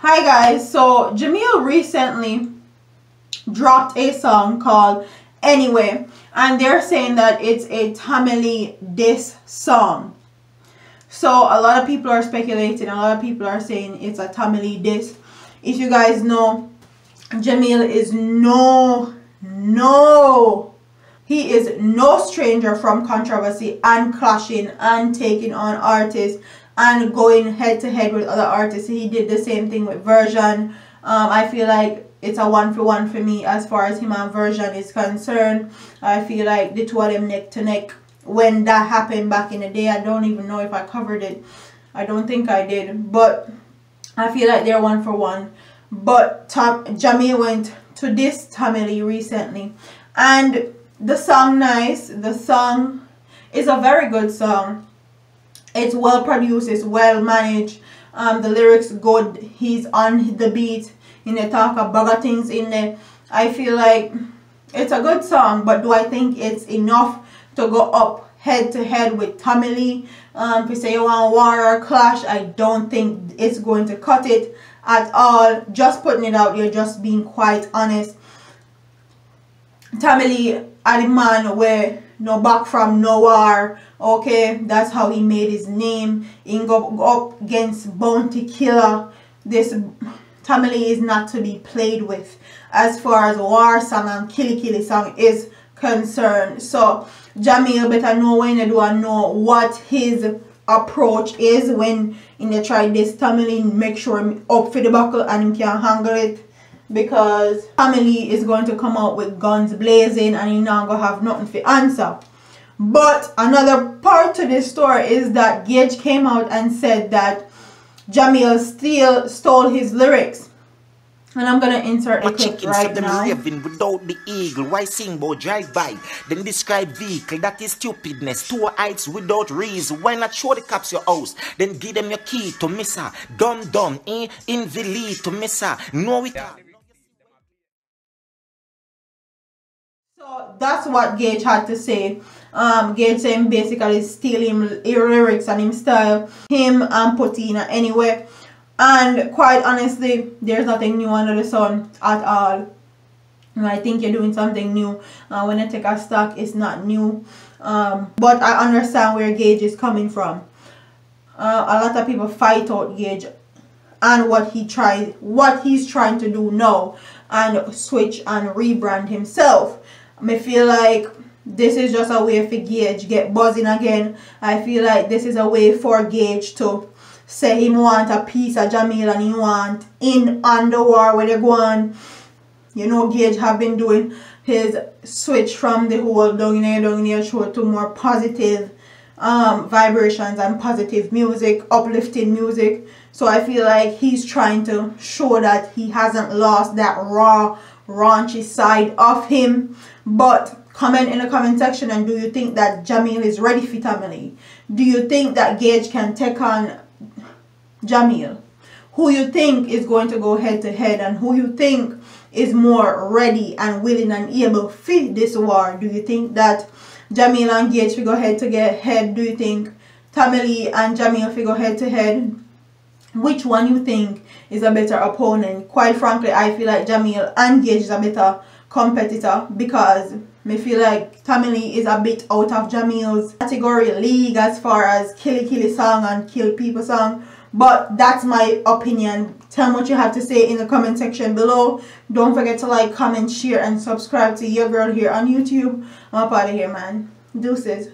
Hi guys, so Jahmiel recently dropped a song called Anyway, and they're saying that it's a Tommylee diss song. So a lot of people are speculating, a lot of people are saying it's a Tommylee diss. If you guys know, Jahmiel is he is no stranger from controversy and clashing and taking on artists and going head to head with other artists. He did the same thing with Version. I feel like it's a 1-for-1 for me as far as him and Version is concerned. I feel like the two of them neck to neck when that happened back in the day. I don't even know if I covered it. I don't think I did, but I feel like they're 1-for-1. But Jahmiel went to this Tommylee recently, and the song nice. The song is a very good song. It's well produced, it's well managed. The lyrics good. He's on the beat. In the talk of bugger things in there. I feel like it's a good song, but do I think it's enough to go up head to head with Tommylee? If you say you want war or clash, I don't think it's going to cut it at all. Just putting it out there, just being quite honest. Tommylee are the man where no back from nowhere. Okay, that's how he made his name. He go up against Bounty Killer. This Tommylee is not to be played with as far as war song and killy song is concerned. So Jahmiel better know when you do and know what his approach is when they try this Tommylee. Make sure him up for the buckle and he can handle it, because Tommylee is going to come out with guns blazing and he not gonna have nothing for answer. But another part to this story is that Gage came out and said that Jahmiel stole his lyrics. And I'm gonna insert a clip right now. Living without the eagle. Why sing about drive by? Then describe vehicle. That is stupidness. Two heights without reason. Why not show the cops your house? Then give them your key to Missa. Dumb, invalid to Missa. No, we can't. So that's what Gage had to say. Gage saying basically stealing lyrics and him style, him and Putina Anyweh. And quite honestly, there's nothing new under the sun at all. And I think you're doing something new. When you take a stock, it's not new. But I understand where Gage is coming from. A lot of people fight out Gage and what he's trying to do now and switch and rebrand himself. I feel like this is just a way for Gage get buzzing again. I feel like this is a way for Gage to say he want a piece of Jahmiel and he want in on the war where they go on. You know, Gage have been doing his switch from the whole down here show to more positive vibrations and positive music, uplifting music. So I feel like he's trying to show that he hasn't lost that raw, raunchy side of him. But comment in the comment section, and do you think that Jahmiel is ready for Tommylee? Do you think that Gage can take on Jahmiel? Who you think is going to go head to head, and who you think is more ready and willing and able for this war? Do you think that Jahmiel and Gage will go head to head? Do you think Tommylee and Jahmiel will go head to head? Which one you think is a better opponent? Quite frankly, I feel like Jahmiel and Gage is a better competitor, because I feel like Tommylee is a bit out of Jahmiel's category league as far as killy song and kill people song. But that's my opinion. Tell me what you have to say in the comment section below. Don't forget to like, comment, share, and subscribe to your girl here on YouTube. I'm up out of here, man. Deuces.